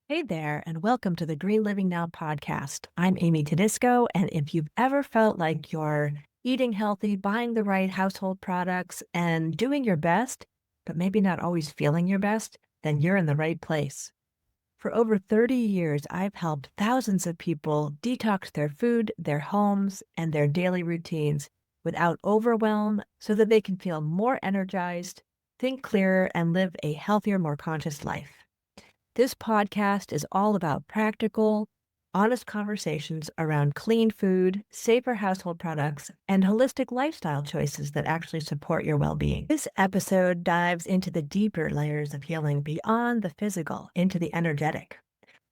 Hey there, and welcome to the Green Living Now podcast. I'm Amy Tedisco, and if you've ever felt like you're eating healthy, buying the right household products, and doing your best, but maybe not always feeling your best, then you're in the right place. For over 30 years, I've helped thousands of people detox their food, their homes, and their daily routines without overwhelm so that they can feel more energized, think clearer, and live a healthier, more conscious life. This podcast is all about practical, honest conversations around clean food, safer household products, and holistic lifestyle choices that actually support your well-being. This episode dives into the deeper layers of healing beyond the physical, into the energetic.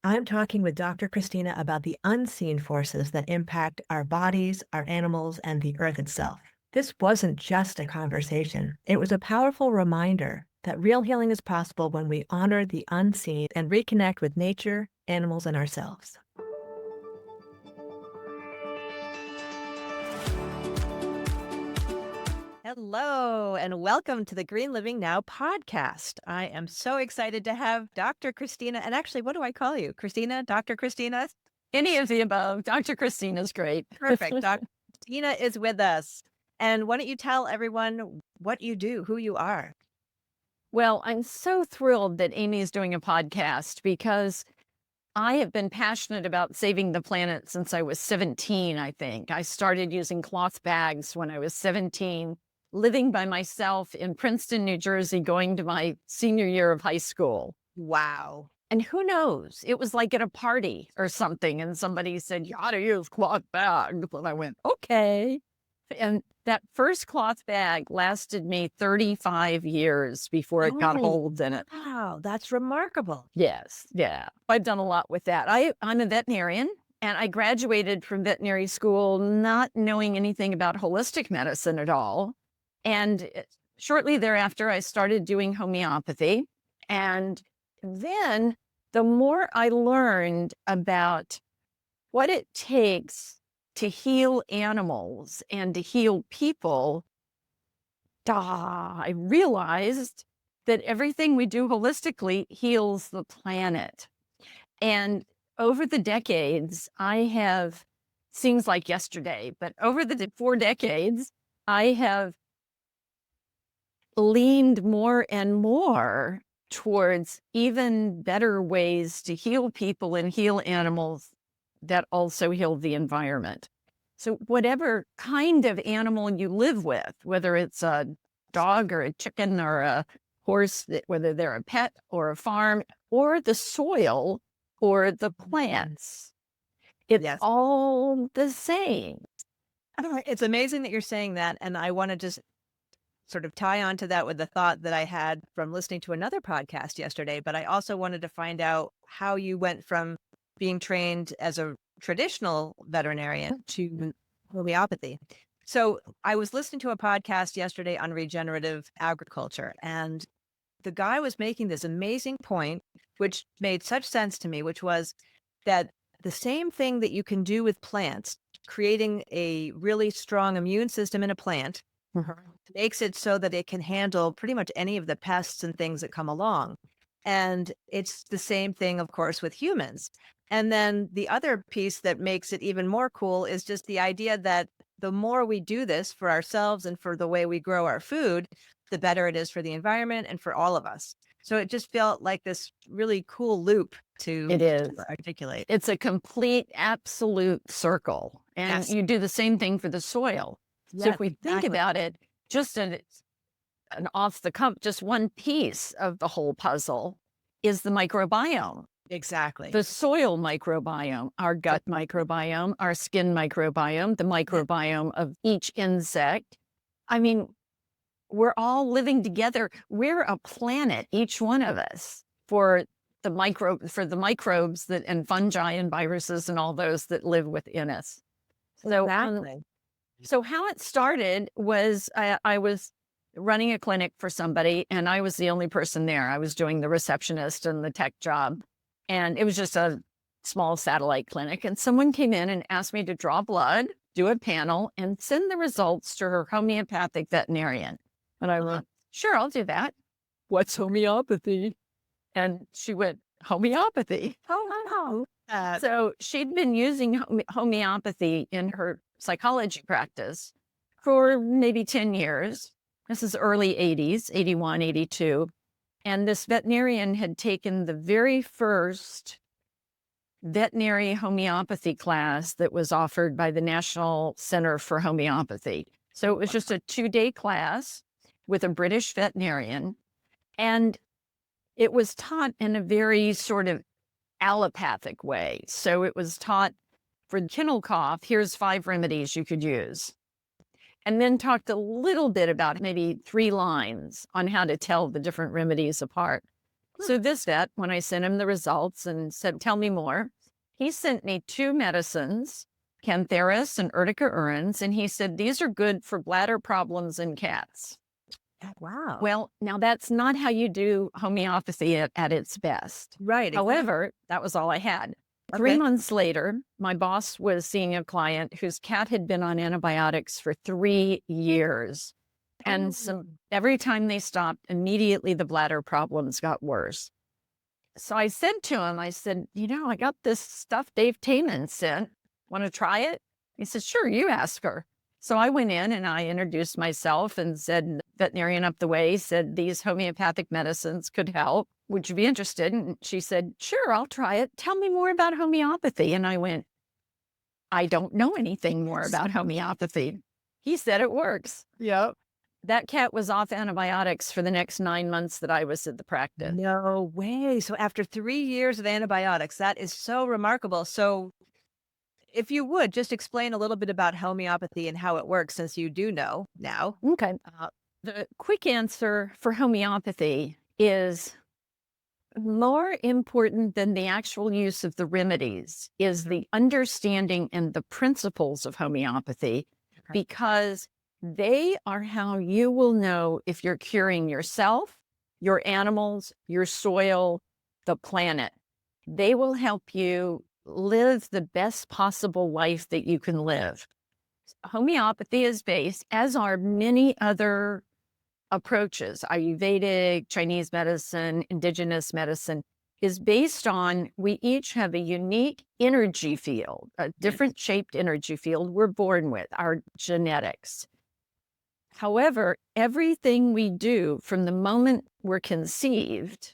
I'm talking with Dr. Christina about the unseen forces that impact our bodies, our animals, and the earth itself. This wasn't just a conversation. It was a powerful reminder that real healing is possible when we honor the unseen and reconnect with nature, animals, and ourselves. Hello, and welcome to the Green Living Now podcast. I am so excited to have Dr. Christina, and actually, what do I call you? Christina? Dr. Christina? Any of the above. Dr. Christina's great. Perfect. Dr. Christina is with us. And why don't you tell everyone what you do, who you are? Well, I'm so thrilled that Amy is doing a podcast because I have been passionate about saving the planet since I was 17, I think. I started using cloth bags when I was 17, living by myself in Princeton, New Jersey, going to my senior year of high school. Wow. And who knows, it was like at a party or something, and somebody said, you ought to use cloth bags. And I went, okay. And that first cloth bag lasted me 35 years before it got holes in it. Wow, that's remarkable. Yes, yeah. I've done a lot with that. I'm a veterinarian, and I graduated from veterinary school not knowing anything about holistic medicine at all. And shortly thereafter, I started doing homeopathy. And then the more I learned about what it takes to heal animals and to heal people, I realized that everything we do holistically heals the planet. And over the decades, seems like yesterday, but over the 4 decades, I have leaned more and more towards even better ways to heal people and heal animals that also heal the environment. So whatever kind of animal you live with, whether it's a dog or a chicken or a horse, whether they're a pet or a farm or the soil or the plants, it's all the same. It's amazing that you're saying that. And I want to just sort of tie on to that with the thought that I had from listening to another podcast yesterday. But I also wanted to find out how you went from being trained as a traditional veterinarian to homeopathy. So I was listening to a podcast yesterday on regenerative agriculture, and the guy was making this amazing point, which made such sense to me, which was that the same thing that you can do with plants, creating a really strong immune system in a plant, makes it so that it can handle pretty much any of the pests and things that come along. And it's the same thing, of course, with humans. And then the other piece that makes it even more cool is just the idea that the more we do this for ourselves and for the way we grow our food, the better it is for the environment and for all of us. So it just felt like this really cool loop to articulate. It's a complete, absolute circle. And you do the same thing for the soil. So if we think about it, just an off the cuff, just one piece of the whole puzzle is the microbiome. Exactly. The soil microbiome, our gut microbiome, our skin microbiome, the microbiome of each insect. I mean, we're all living together. We're a planet, each one of us, for the microbes that and fungi and viruses and all those that live within us. So, so how it started was I was running a clinic for somebody, and I was the only person there. I was doing the receptionist and the tech job. And it was just a small satellite clinic. And someone came in and asked me to draw blood, do a panel, and send the results to her homeopathic veterinarian. And I went, sure, I'll do that. What's homeopathy? And she went, homeopathy. Oh, wow. So she'd been using homeopathy in her psychology practice for maybe 10 years. This is early 80s, 81, 82. And this veterinarian had taken the very first veterinary homeopathy class that was offered by the National Center for Homeopathy. So it was just a 2-day class with a British veterinarian. And it was taught in a very sort of allopathic way. So it was taught for kennel cough, here's 5 remedies you could use. And then talked a little bit about maybe 3 lines on how to tell the different remedies apart. So this vet, when I sent him the results and said, tell me more, he sent me 2 medicines, Cantharis and Urtica urens, and he said, these are good for bladder problems in cats. Wow. Well, now that's not how you do homeopathy at its best. Right. However, that was all I had. 3 months later, my boss was seeing a client whose cat had been on antibiotics for 3 years. And so every time they stopped, immediately the bladder problems got worse. So I said to him, I said, I got this stuff Dave Taman sent. Want to try it? He said, sure, you ask her. So I went in and I introduced myself and said, veterinarian up the way said these homeopathic medicines could help. Would you be interested? And she said, sure, I'll try it. Tell me more about homeopathy. And I went, I don't know anything more about homeopathy. He said it works. Yep. That cat was off antibiotics for the next 9 months that I was at the practice. No way. So after 3 years of antibiotics, that is so remarkable. So if you would just explain a little bit about homeopathy and how it works, since you do know now. Okay. The quick answer for homeopathy is more important than the actual use of the remedies is the understanding and the principles of homeopathy, because they are how you will know if you're curing yourself, your animals, your soil, the planet. They will help you live the best possible life that you can live. Homeopathy is based, as are many other approaches, Ayurvedic, Chinese medicine, indigenous medicine, is based on we each have a unique energy field, a different shaped energy field we're born with, our genetics. However, everything we do from the moment we're conceived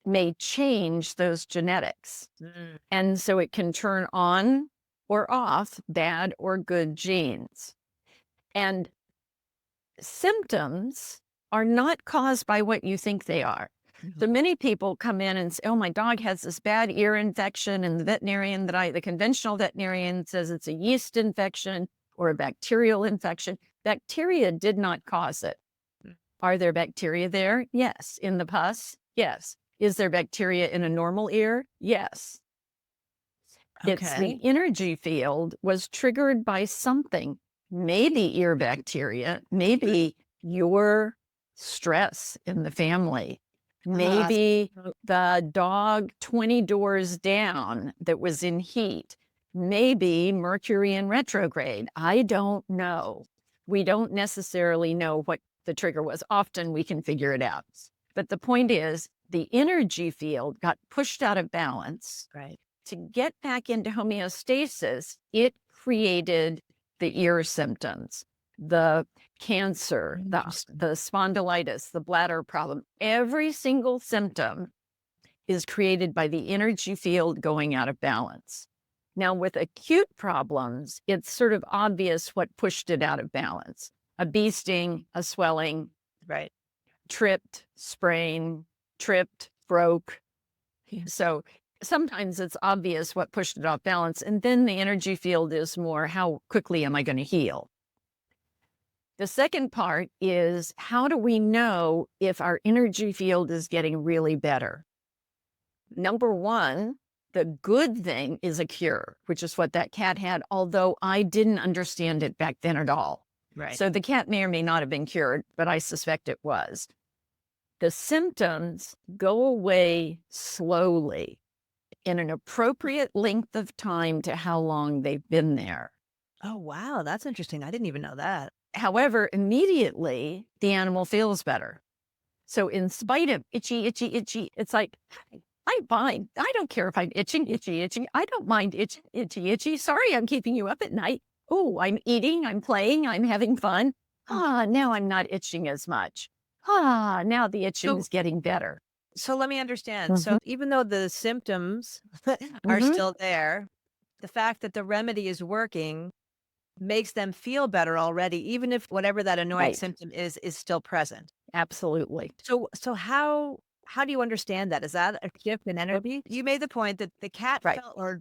may change those genetics. And so it can turn on or off bad or good genes. And symptoms are not caused by what you think they are. So many people come in and say, oh, my dog has this bad ear infection. And the conventional veterinarian says it's a yeast infection or a bacterial infection. Bacteria did not cause it. Are there bacteria there? Yes. In the pus? Yes. Is there bacteria in a normal ear? Yes. It's the energy field was triggered by something, maybe ear bacteria, maybe your stress in the family, maybe the dog 20 doors down that was in heat, maybe Mercury in retrograde. I don't know. We don't necessarily know what the trigger was. Often we can figure it out. But the point is, the energy field got pushed out of balance. Right. To get back into homeostasis, it created the ear symptoms, the cancer, the spondylitis, the bladder problem. Every single symptom is created by the energy field going out of balance. Now, with acute problems, it's sort of obvious what pushed it out of balance. A bee sting, a swelling, Right. tripped, sprain, tripped, broke. So sometimes it's obvious what pushed it off balance. And then the energy field is more, how quickly am I going to heal? The second part is, how do we know if our energy field is getting really better? Number one, the good thing is a cure, which is what that cat had, although I didn't understand it back then at all. Right. So the cat may or may not have been cured, but I suspect it was. The symptoms go away slowly in an appropriate length of time to how long they've been there. Oh, wow. That's interesting. I didn't even know that. However, immediately the animal feels better. So in spite of itchy, it's like, I fine. I don't care if I'm itching. I don't mind itchy. Sorry, I'm keeping you up at night. Oh, I'm eating, I'm playing, I'm having fun. Now I'm not itching as much. Now the itching So, is getting better. so let me understand. Hmm. So even though the symptoms are Hmm. still there, the fact that the remedy is working makes them feel better already, even if whatever that annoying Right. symptom is still present. Absolutely. So how do you understand that? Is that a shift in energy? You made the point that the cat Right. felt, or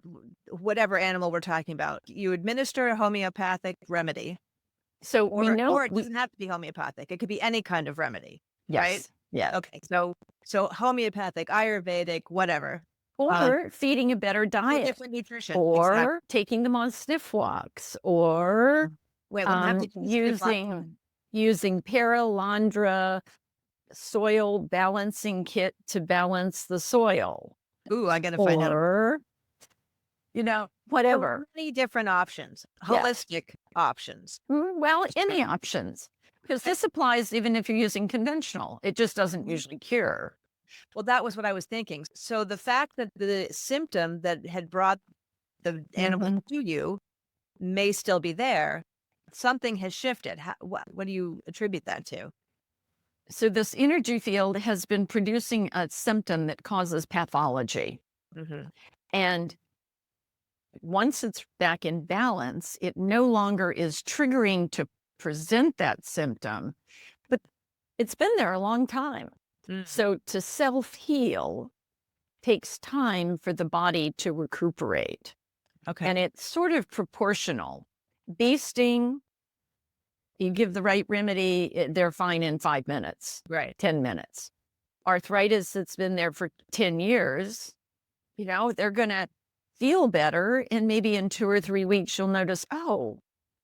whatever animal we're talking about, you administer a homeopathic remedy, So we know or it doesn't have to be homeopathic. It could be any kind of remedy, right? yes. Yeah. Okay, so homeopathic, Ayurvedic, whatever, Or feeding a better or diet, different nutrition. Exactly. or taking them on sniff walks, or Wait, let me have to using Paralandra soil balancing kit to balance the soil, Ooh, I gotta find out. or So whatever. many different options, Yeah. holistic options. Well, any options, because this applies even if you're using conventional. It just doesn't usually cure. Well, that was what I was thinking. So the fact that the symptom that had brought the animal Mhm. to you may still be there, something has shifted. What do you attribute that to? So this energy field has been producing a symptom that causes pathology. Hmm. And once it's back in balance, it no longer is triggering to present that symptom, but it's been there a long time. Mm. So to self-heal takes time for the body to recuperate. Okay. And it's sort of proportional. Bee sting, you give the right remedy, they're fine in 5 minutes, Right. 10 minutes. Arthritis that's been there for 10 years, they're going to feel better. And maybe in 2 or 3 weeks, you'll notice, oh,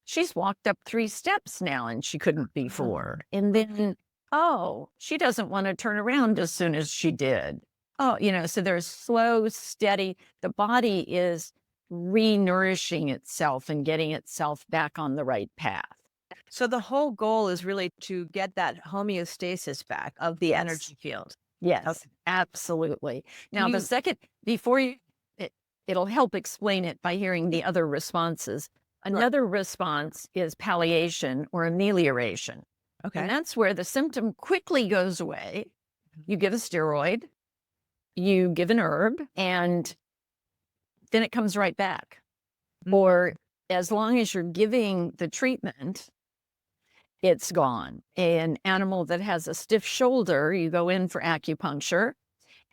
she's walked up 3 steps now and she couldn't before. And then, oh, she doesn't want to turn around as soon as she did. Oh, so there's slow, steady, the body is re-nourishing itself and getting itself back on the right path. So the whole goal is really to get that homeostasis back of the Yes. energy field. Yes, Okay. absolutely. Now, the You, second, before it'll help explain it by hearing the other responses. Sure. Another response is palliation or amelioration. Okay. And that's where the symptom quickly goes away. You give a steroid, you give an herb, and then it comes right back. Mm. Or as long as you're giving the treatment, it's gone. An animal that has a stiff shoulder, you go in for acupuncture,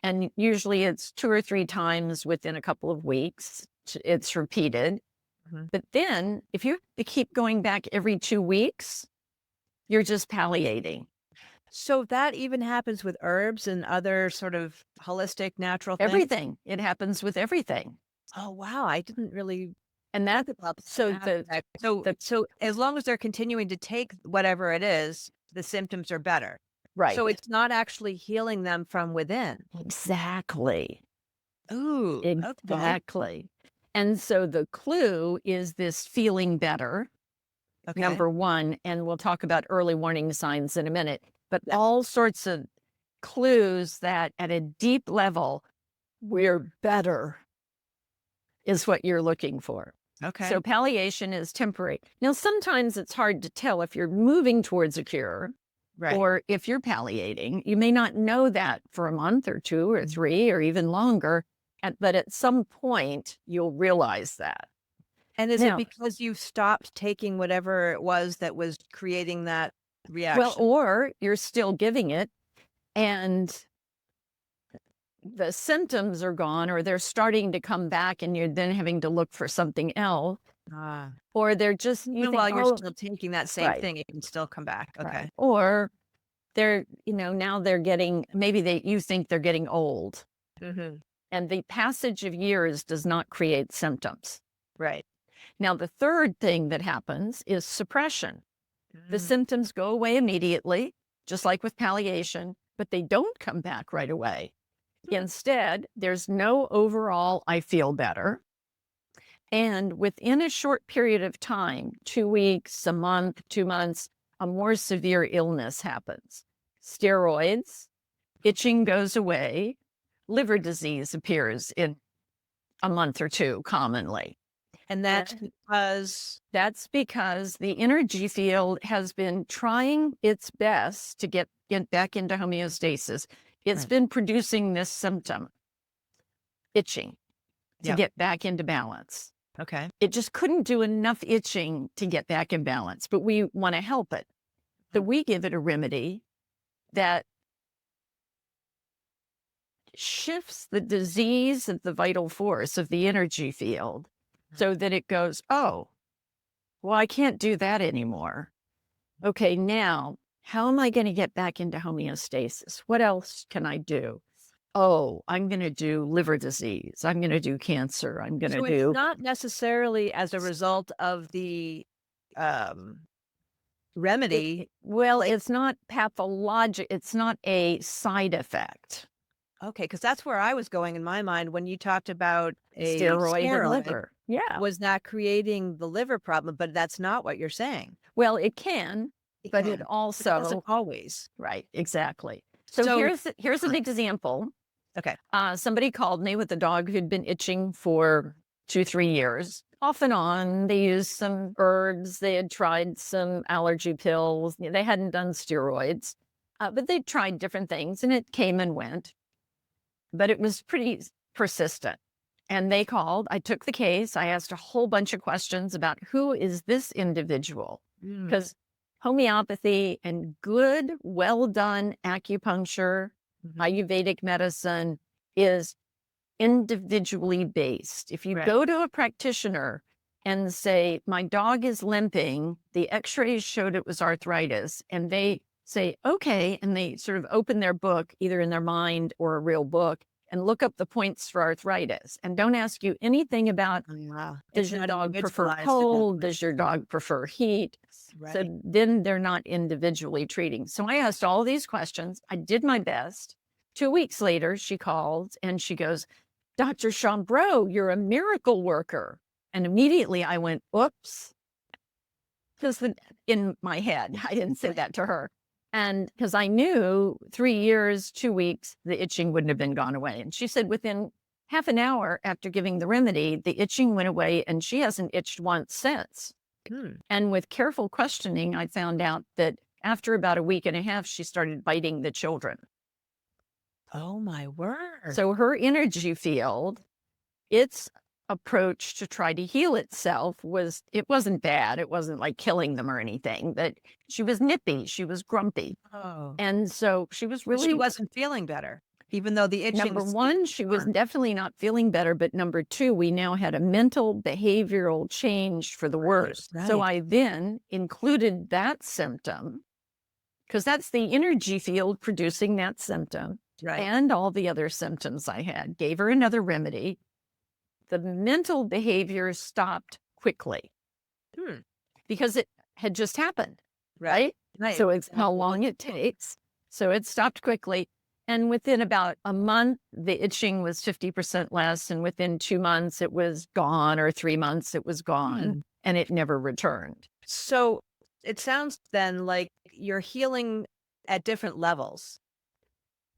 and usually it's 2 or 3 times within a couple of weeks. It's repeated. Mhm. But then if you have to keep going back every 2 weeks, you're just palliating. So that even happens with herbs and other sort of holistic natural things? Everything. It happens with everything. Oh, wow. I didn't really And that, think about so that. So as long as they're continuing to take whatever it is, the symptoms are better. right. So it's not actually healing them from within. Exactly. Ooh, okay. Exactly. And so the clue is this feeling better, Okay. number one, and we'll talk about early warning signs in a minute, but Yeah. all sorts of clues that at a deep level, we're better is what you're looking for. Okay. So palliation is temporary. Now, sometimes it's hard to tell if you're moving towards a cure Right. or if you're palliating. You may not know that for a month or 2 or 3 or even longer, but at some point, you'll realize that. And is it Now, because you stopped taking whatever it was that was creating that well, reaction? or you're still giving it and the symptoms are gone or they're starting to come back and you're then having to look for something else, Ah. or they're just, you Even think, while you're oh, still taking that same right, thing, it can still come back. Okay. right. Or they're, now they're getting, maybe you think they're getting old. Hmm. And the passage of years does not create symptoms. Right. Now, the third thing that happens is suppression. The Mm. symptoms go away immediately, just like with palliation, but they don't come back right away. Instead, there's no overall, I feel better. And within a short period of time, 2 weeks, a month, 2 months, a more severe illness happens. steroids, itching goes away, liver disease appears in a month or two commonly. And that's because That's because the energy field has been trying its best to get back into homeostasis. It's Right. been producing this symptom, itching, to Yep. get back into balance. Okay. It just couldn't do enough itching to get back in balance, but we want to help it. So we give it a remedy that shifts the disease of the vital force of the energy field so that it goes, oh, well, I can't do that anymore. Okay, now, how am I going to get back into homeostasis? What else can I do? Oh, I'm going to do liver disease. I'm going to do cancer. I'm going to So do. it's not necessarily as a result of the remedy. Well, it's not pathologic. It's not a side effect. Okay, because that's where I was going in my mind when you talked about a Steroid and steroid. liver. Yeah. Was that creating the liver problem? But that's not what you're saying. Well, it can, but it can, also. But it doesn't always. Right, exactly. So here's an example. Okay. Somebody called me with a dog who'd been itching for 2-3 years. Off and on, they used some herbs. They had tried some allergy pills. They hadn't done steroids, but they tried different things, and it came and went. But it was pretty persistent. And they called. I took the case. I asked a whole bunch of questions about who is this individual? Because homeopathy and good, well done acupuncture, Ayurvedic medicine is individually based. If you go to a practitioner and say, my dog is limping, the x-rays showed it was arthritis, and they say, okay, and they sort of open their book, either in their mind or a real book, and look up the points for arthritis, and don't ask you anything about, does your dog prefer cold? Does your dog prefer heat? Right. So then they're not individually treating. So I asked all these questions. I did my best. 2 weeks later, she called and she goes, Dr. Chambreau, you're a miracle worker. And immediately I went, oops. Because in my head, I didn't say that to her. And because I knew 3 years, 2 weeks, the itching wouldn't have been gone away. And she said within half an hour after giving the remedy, the itching went away and she hasn't itched once since. And with careful questioning, I found out that after about a week and a half, she started biting the children. Oh, my word. So her energy field, its approach to try to heal itself it wasn't bad. It wasn't like killing them or anything, but she was nippy. She was grumpy. Oh. And so she was really. She wasn't feeling better, even though the itching. Number one, she was definitely not feeling better. But number two, we now had a mental behavioral change for the worse. So I then included that symptom, because that's the energy field producing that symptom. And all the other symptoms I had, gave her another remedy. The mental behavior stopped quickly because it had just happened, right? So it's how long it takes. So it stopped quickly. And within about a month, the itching was 50% less. And within 2 months, it was gone, or 3 months, it was gone, and it never returned. So it sounds then like you're healing at different levels.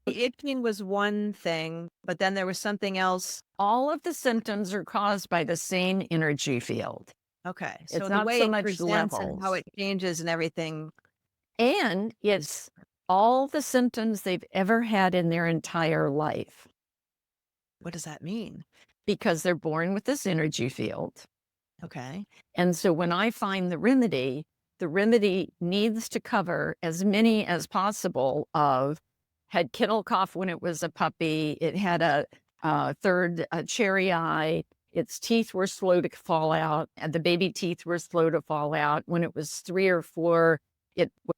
The itching was one thing, but then there was something else. All of the symptoms are caused by the same energy field. Okay. It's So not the way so it much presents levels. and how it changes and everything. And it's all the symptoms they've ever had in their entire life. What does that mean? Because they're born with this energy field. Okay. And so when I find the remedy needs to cover as many as possible of had kennel cough when it was a puppy. It had a third cherry eye. Its teeth were slow to fall out, and the baby teeth were slow to fall out. When it was 3 or 4,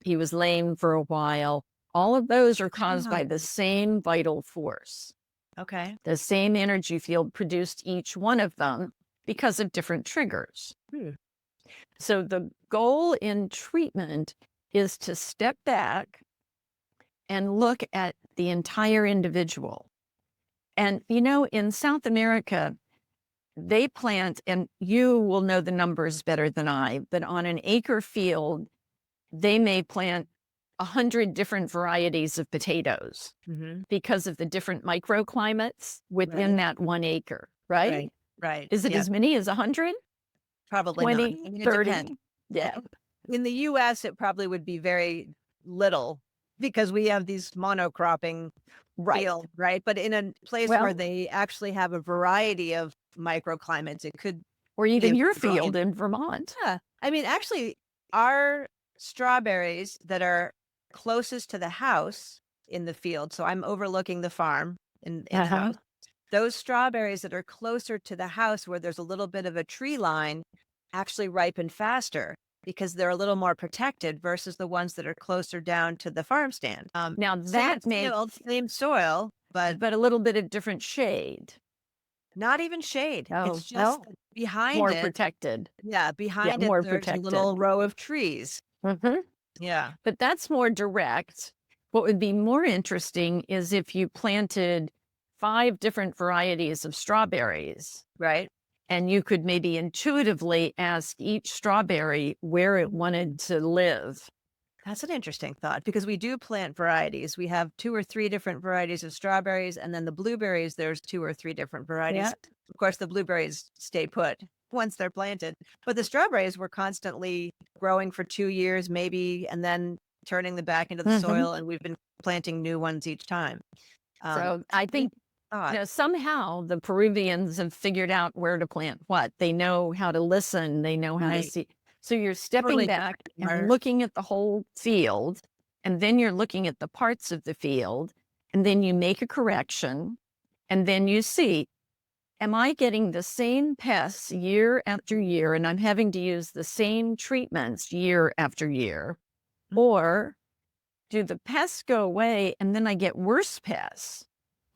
he was lame for a while. All of those are caused by the same vital force. Okay. The same energy field produced each one of them because of different triggers. So the goal in treatment is to step back and look at the entire individual. And, in South America, they plant, and you will know the numbers better than I, but on an acre field, they may plant 100 different varieties of potatoes because of the different microclimates within that 1 acre, right? Right. Is it Yeah. as many as 100? Probably not. 20, I mean, it 30? depends. Yeah. In the US, it probably would be very little because we have these monocropping Right. field, right? But in a place Well- where they actually have a variety of microclimates, it could Or even be your growing. field in Vermont. Yeah. I mean, actually, our strawberries that are closest to the house in the field, so I'm overlooking the farm in the house. Those strawberries that are closer to the house where there's a little bit of a tree line actually ripen faster because they're a little more protected versus the ones that are closer down to the farm stand. Now Same that makes, field, same soil, but but a little bit of different shade, not even shade. Oh, It's just that behind more it. protected. Yeah, behind it, more there's protected. a little row of trees. Mhm. Yeah. But that's more direct. What would be more interesting is if you planted 5 different varieties of strawberries, Right. and you could maybe intuitively ask each strawberry where it wanted to live. That's an interesting thought because we do plant varieties. We have 2 or 3 different varieties of strawberries, and then the blueberries, there's 2 or 3 different varieties. Yeah. Of course, the blueberries stay put once they're planted, but the strawberries were constantly growing for 2 years, maybe, and then turning them back into the soil, and we've been planting new ones each time. So I think somehow the Peruvians have figured out where to plant what. They know how to listen. They know how to see. So you're stepping Totally back and different. looking at the whole field, and then you're looking at the parts of the field, and then you make a correction, and then you see, am I getting the same pests year after year, and I'm having to use the same treatments year after year? Or do the pests go away and then I get worse pests?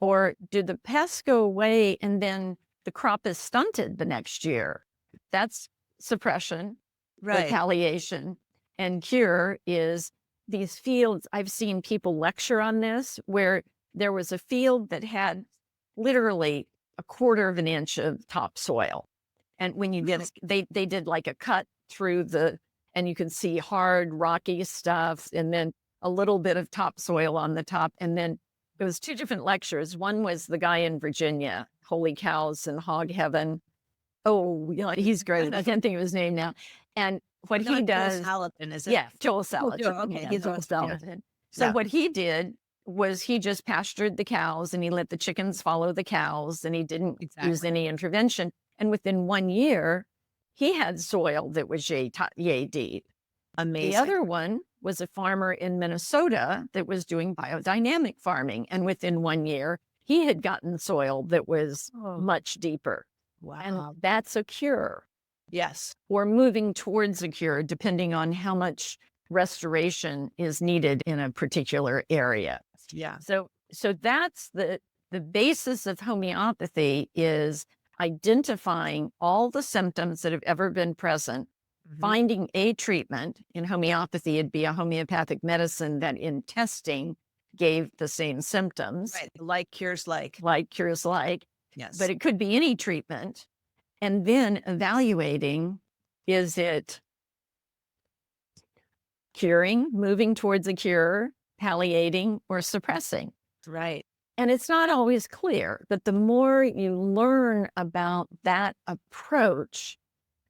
Or do the pests go away and then the crop is stunted the next year? That's suppression. Right. Retaliation. And cure is these fields. I've seen people lecture on this where there was a field that had literally a quarter of an inch of topsoil. And when you get, they did like a cut through and you can see hard, rocky stuff, and then a little bit of topsoil on the top. And then it was 2 different lectures. One was the guy in Virginia, Holy Cows and Hog Heaven. Oh, yeah, he's great. I can't think of his name now. And what he does, Joel Salatin, is it? yeah, Joel Salatin. Okay, he's Joel awesome, yeah. Salatin. So what he did was he just pastured the cows and he let the chickens follow the cows and he didn't use any intervention. And within 1 year, he had soil that was yay deep. Amazing. The other one was a farmer in Minnesota that was doing biodynamic farming. And within 1 year, he had gotten soil that was much deeper. Wow. And that's a cure. Yes. Or moving towards a cure, depending on how much restoration is needed in a particular area. Yeah. So that's the basis of homeopathy is identifying all the symptoms that have ever been present, finding a treatment. In homeopathy, it'd be a homeopathic medicine that in testing gave the same symptoms. Right. Like cures like. Like cures like. Yes. But it could be any treatment. And then evaluating, is it curing, moving towards a cure, palliating, or suppressing? Right. And it's not always clear, but the more you learn about that approach,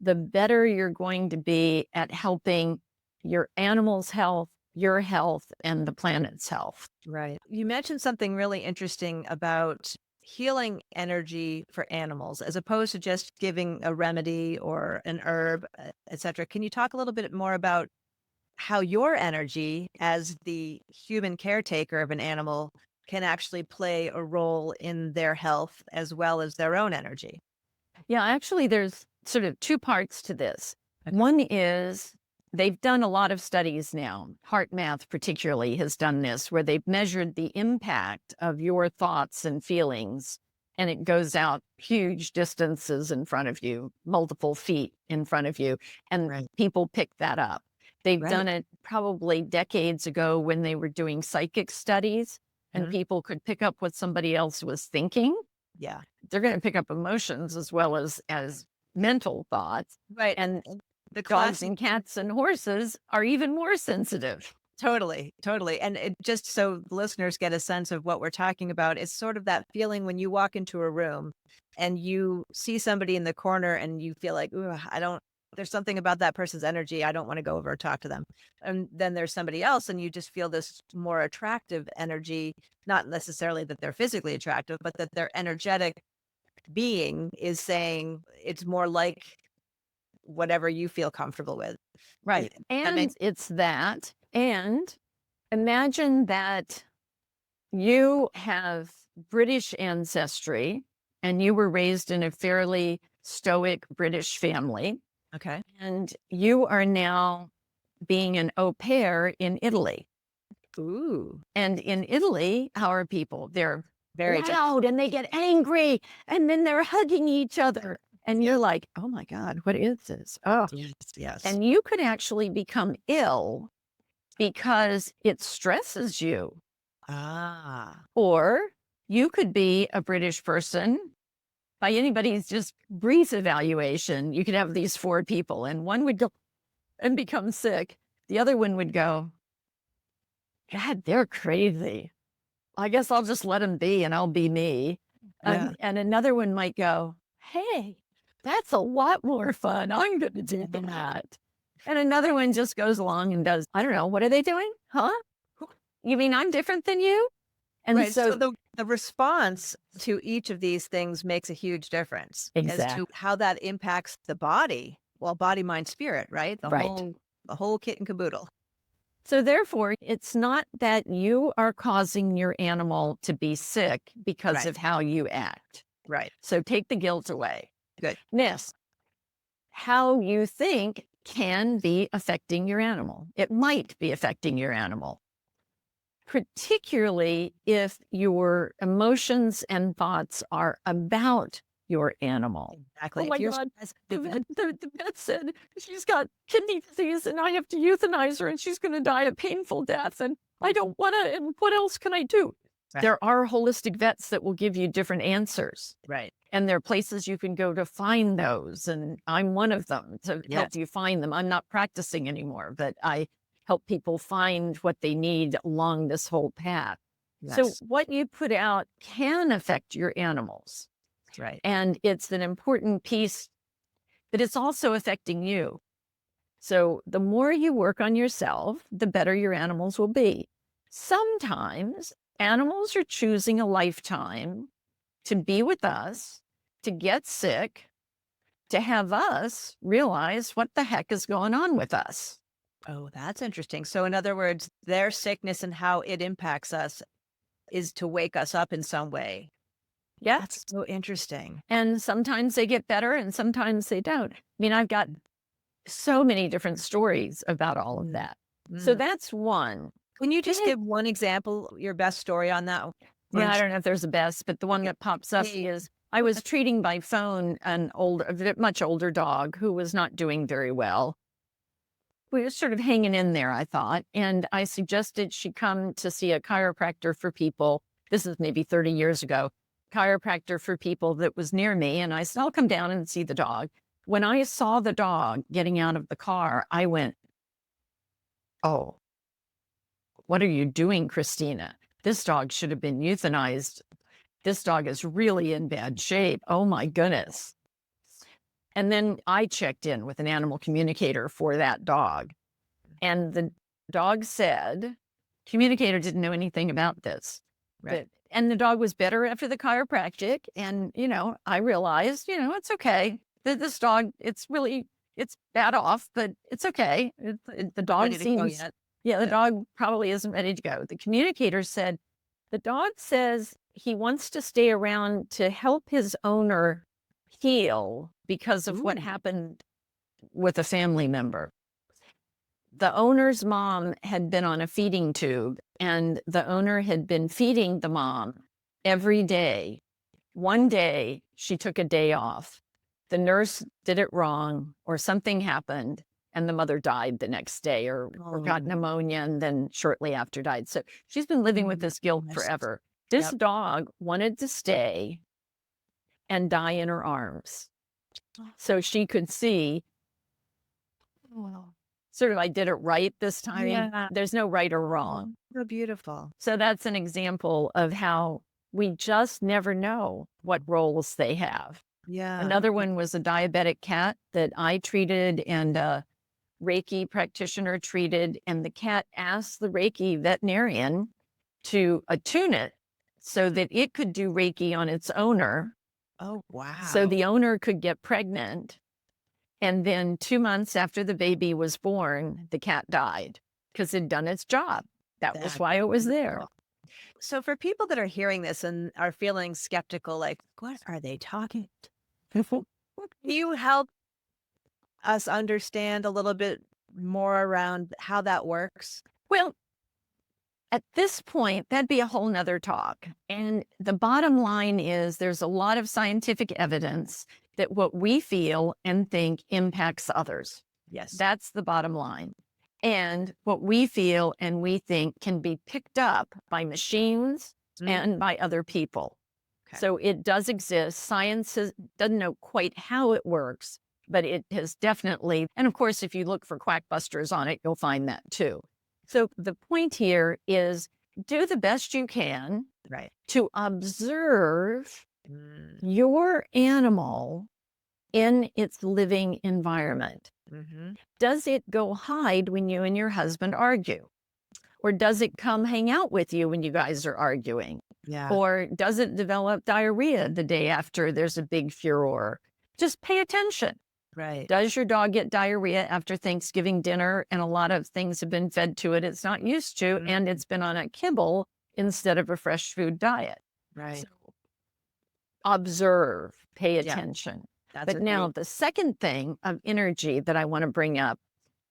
the better you're going to be at helping your animal's health, your health, and the planet's health. Right. You mentioned something really interesting about healing energy for animals as opposed to just giving a remedy or an herb, etc. Can you talk a little bit more about how your energy as the human caretaker of an animal can actually play a role in their health as well as their own energy? Yeah, actually, there's sort of 2 parts to this. One is they've done a lot of studies now. HeartMath particularly has done this, where they've measured the impact of your thoughts and feelings, and it goes out huge distances in front of you, multiple feet in front of you, and people pick that up. They've done it probably decades ago when they were doing psychic studies, and people could pick up what somebody else was thinking. Yeah. They're going to pick up emotions as well as mental thoughts. Right. And the dogs and cats and horses are even more sensitive Totally, totally. And it, just so listeners get a sense of what we're talking about, it's sort of that feeling when you walk into a room and you see somebody in the corner and you feel like, ooh, there's something about that person's energy. I don't want to go over and talk to them. And then there's somebody else and you just feel this more attractive energy, not necessarily that they're physically attractive, but that their energetic being is saying it's more like whatever you feel comfortable with. Right. That And makes it's that. And imagine that you have British ancestry and you were raised in a fairly stoic British family, okay. and you are now being an au pair in Italy. Ooh, And in Italy, how are people? They're very loud and they get angry and then they're hugging each other. And you're like, oh my God, what is this? Oh, yes, yes. and you could actually become ill because it stresses you. Ah, Or you could be a British person by anybody's just brief evaluation. You could have these four people, and one would go and become sick. The other one would go, God, they're crazy. I guess I'll just let them be and I'll be me. yeah. And another one might go, hey, that's a lot more fun. I'm going to do that. And another one just goes along and does, I don't know, what are they doing? Huh? You mean I'm different than you? And Right. So so, the response to each of these things makes a huge difference as exactly. to how that impacts the body. Well, body, mind, spirit, right? Right. The whole kit and caboodle. So therefore, it's not that you are causing your animal to be sick because Right. of how you act. Right. So take the guilt away. Good. Next, how you think can be affecting your animal. It might be affecting your animal, particularly if your emotions and thoughts are about your animal. Exactly. Oh my If you're God, stressed- the vet said she's got kidney disease and I have to euthanize her and she's going to die a painful death. And I don't want to, and what else can I do? Right. There are holistic vets that will give you different answers. Right. And there are places you can go to find those. And I'm one of them to Yes. help you find them. I'm not practicing anymore, but I help people find what they need along this whole path. So Yes. what you put out can affect your animals. Right. And it's an important piece, but it's also affecting you. So the more you work on yourself, the better your animals will be. Sometimes animals are choosing a lifetime to be with us, to get sick, to have us realize what the heck is going on with us. Oh, that's interesting. So, in other words, their sickness and how it impacts us is to wake us up in some way. Yes. That's so interesting. And sometimes they get better and sometimes they don't. I mean, I've got so many different stories about all of that. So Mm. that's one. Can you just Then- give one example, your best story on that? Yeah, I don't know if there's a best, but the one that pops up Yeah. is I was treating by phone a much older dog who was not doing very well. We were sort of hanging in there, I thought, and I suggested she come to see a chiropractor for people. This is maybe 30 years ago, chiropractor for people that was near me. And I said, I'll come down and see the dog. When I saw the dog getting out of the car, I went, oh, what are you doing, Christina? This dog should have been euthanized. This dog is really in bad shape. Oh my goodness. And then I checked in with an animal communicator for that dog. And the dog said, communicator didn't know anything about this. Right. And the dog was better after the chiropractic. And, I realized, it's okay. This dog, it's bad off, but it's okay. The dog Ready to go seems, yet? yeah, the Yeah. dog probably isn't ready to go. The communicator said, the dog says he wants to stay around to help his owner heal because of what Ooh. happened with a family member. The owner's mom had been on a feeding tube, and the owner had been feeding the mom every day. One day, she took a day off. The nurse did it wrong, or something happened, and the mother died the next day or got Oh. pneumonia and then shortly after died. So she's been living with this guilt goodness. forever. This Yep. dog wanted to stay and die in her arms so she could see, well, sort of, I did it right this time. Yeah. There's no right or wrong. So beautiful. So that's an example of how we just never know what roles they have. Yeah. Another one was a diabetic cat that I treated and a Reiki practitioner treated, and the cat asked the Reiki veterinarian to attune it so that it could do Reiki on its owner. Oh, wow. So the owner could get pregnant. And then 2 months after the baby was born, the cat died because it'd done its job. That was That's why it was there. beautiful. So for people that are hearing this and are feeling skeptical, like, what are they talking? Can you help us understand a little bit more around how that works? Well, at this point, that'd be a whole nother talk. And the bottom line is there's a lot of scientific evidence that what we feel and think impacts others. Yes. That's the bottom line. And what we feel and we think can be picked up by machines and by other people. Okay. So it does exist. Science doesn't know quite how it works, but it has definitely, and of course, if you look for quackbusters on it, you'll find that too. So the point here is do the best you can Right. to observe your animal in its living environment. Mm-hmm. Does it go hide when you and your husband argue? Or does it come hang out with you when you guys are arguing? Yeah. Or does it develop diarrhea the day after there's a big furor? Just pay attention. Right. Does your dog get diarrhea after Thanksgiving dinner and a lot of things have been fed to it it's not used to, and it's been on a kibble instead of a fresh food diet? Right. So observe, pay attention. That's But now the second thing of energy that I want to bring up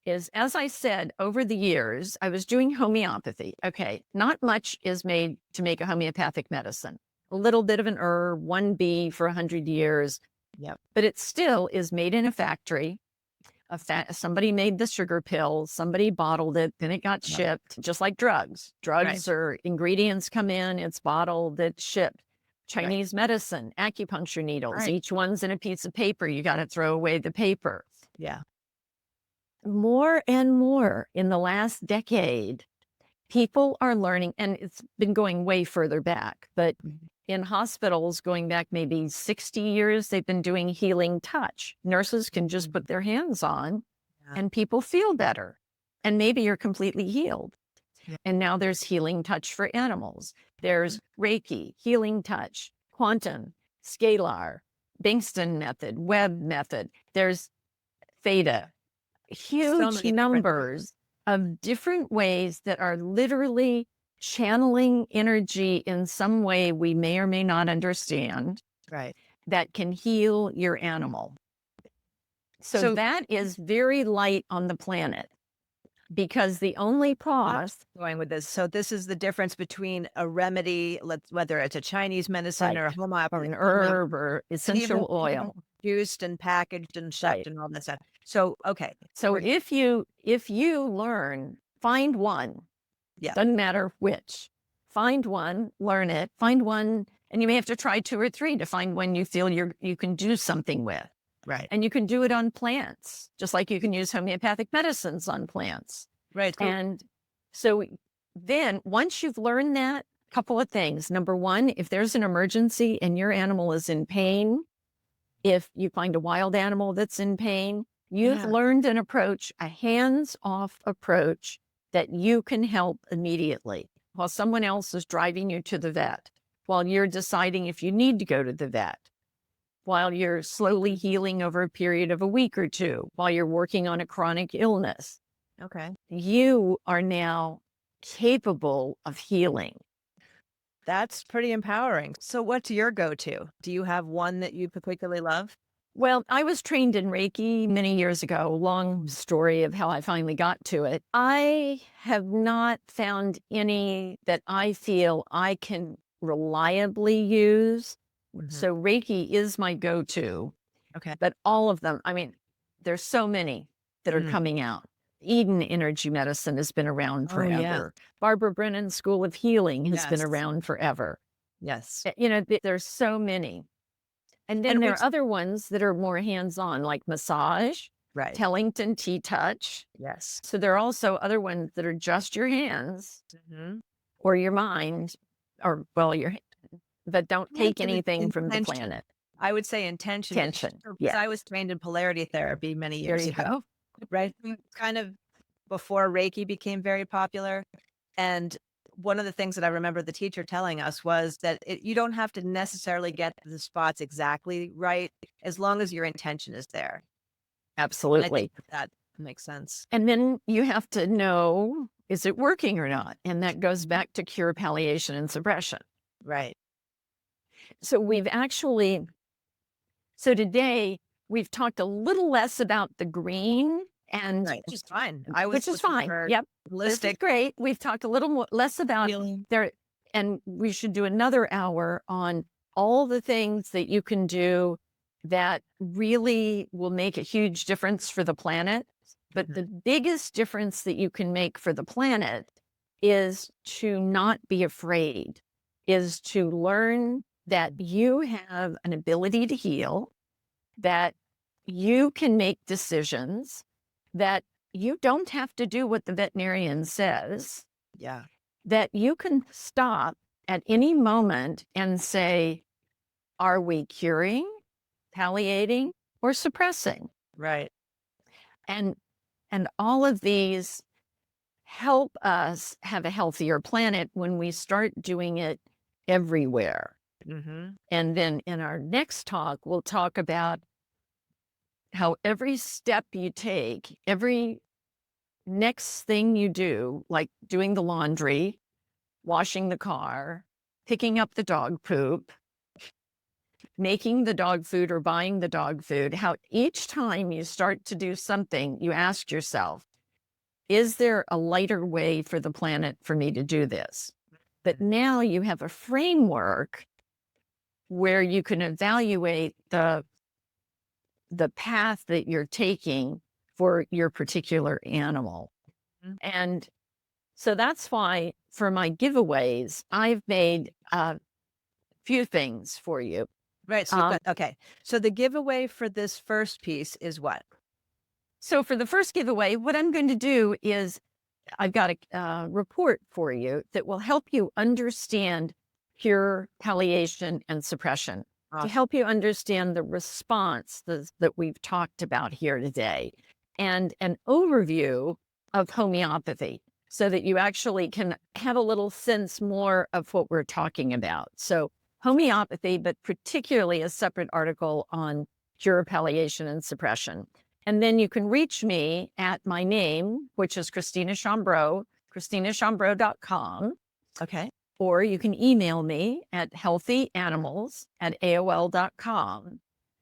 is, as I said, over the years, I was doing homeopathy. Okay, not much is made to make a homeopathic medicine. A little bit of an herb, 1 bee for 100 years. Yep. But it still is made in a factory. Somebody made the sugar pill, somebody bottled it, then it got shipped, just like drugs. Drugs or ingredients come in, it's bottled, it's shipped. Chinese medicine, acupuncture needles, each one's in a piece of paper. You got to throw away the paper. Yeah. More and more in the last decade, people are learning, and it's been going way further back, but in hospitals going back maybe 60 years, they've been doing healing touch. Nurses can just put their hands on and people feel better. And maybe you're completely healed. Yeah. And now there's healing touch for animals. There's Reiki, healing touch, quantum, scalar, Bankston method, Webb method. There's theta, huge numbers of different ways that are literally channeling energy in some way we may or may not understand, that can heal your animal. So that is very light on the planet, because the only cost going with this. So this is the difference between a remedy, whether it's a Chinese medicine or a homeopathy, or an herb or essential oil, juiced and packaged and shipped and all that stuff. So, okay. So if you learn, find one, doesn't matter which, find one, learn it, find one, and you may have to try 2 or 3 to find one you feel you can do something with. Right. And you can do it on plants, just like you can use homeopathic medicines on plants. Right. And so then once you've learned that, a couple of things. Number one, if there's an emergency and your animal is in pain, if you find a wild animal that's in pain, you've learned an approach, a hands-off approach that you can help immediately while someone else is driving you to the vet, while you're deciding if you need to go to the vet, while you're slowly healing over a period of a week or 2, while you're working on a chronic illness. Okay. You are now capable of healing. That's pretty empowering. So what's your go-to? Do you have one that you particularly love? Well, I was trained in Reiki many years ago. Long story of how I finally got to it. I have not found any that I feel I can reliably use. So Reiki is my go-to. Okay. But all of them, I mean, there's so many that are coming out. Eden energy medicine has been around forever. Barbara Brennan's School of Healing has been around forever. Yes. You know, there's so many. And then there are other ones that are more hands-on, like massage. Right. Tellington Tea Touch. Yes. So there are also other ones that are just your hands Mhm. or your mind, or well, your that don't I would take say the anything from the intention. planet. I would say intention is Tension. because Yeah. I was trained in polarity therapy many There years you ago, go. right? Kind of before Reiki became very popular. And one of the things that I remember the teacher telling us was that you don't have to necessarily get the spots exactly right as long as your intention is there. And I think Absolutely. that makes sense. And then you have to know, is it working or not? And that goes back to cure, palliation, and suppression. Right. So today we've talked a little less about the green and Right. Which is fine. I was which is looking fine. for Yep. This is holistic great. We've talked a little less about healing. there, and we should do another hour on all the things that you can do that really will make a huge difference for the planet. But Mhm. the biggest difference that you can make for the planet is to not be afraid, is to learn that you have an ability to heal, that you can make decisions, that you don't have to do what the veterinarian says, Yeah. that you can stop at any moment and say, are we curing, palliating, or suppressing? Right. And all of these help us have a healthier planet when we start doing it everywhere. Hmm. And then in our next talk, we'll talk about how every step you take, every next thing you do, like doing the laundry, washing the car, picking up the dog poop, making the dog food or buying the dog food, how each time you start to do something, you ask yourself, is there a lighter way for the planet for me to do this? But now you have a framework where you can evaluate the path that you're taking for your particular animal. Mhm. And so that's why for my giveaways, I've made a few things for you. Right. So you've got, okay. So the giveaway for this first piece is what? So for the first giveaway, what I'm going to do is I've got a report for you that will help you understand cure, palliation, and suppression, to Awesome. help you understand the response that we've talked about here today, and an overview of homeopathy so that you actually can have a little sense more of what we're talking about. So homeopathy, but particularly a separate article on cure, palliation, and suppression. And then you can reach me at my name, which is Christina Chambreau, ChristinaChambreau.com, Okay. or you can email me at healthyanimals@aol.com.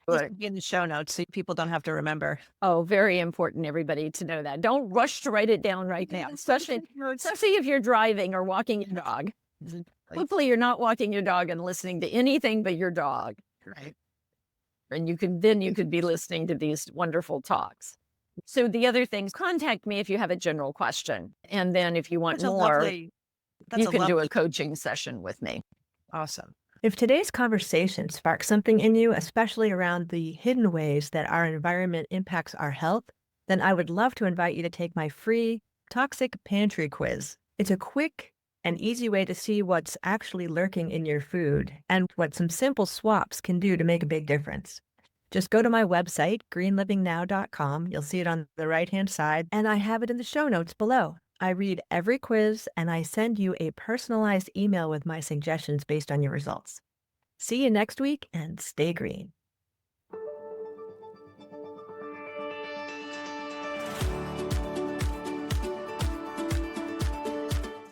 This will be in the show notes so people don't have to remember. Oh, very important, everybody, to know that. Don't rush to write it down right now, especially if you're driving or walking your dog. Hopefully you're not walking your dog and listening to anything but your dog. Right. And you could be listening to these wonderful talks. So the other things, contact me if you have a general question. And then if you want That's a more, lovely, that's you a can do a lovely, coaching session with me. awesome. If today's conversation sparks something in you, especially around the hidden ways that our environment impacts our health, then I would love to invite you to take my free Toxic Pantry Quiz. It's a quick and easy way to see what's actually lurking in your food and what some simple swaps can do to make a big difference. Just go to my website, greenlivingnow.com. You'll see it on the right-hand side, and I have it in the show notes below. I read every quiz, and I send you a personalized email with my suggestions based on your results. See you next week, and stay green.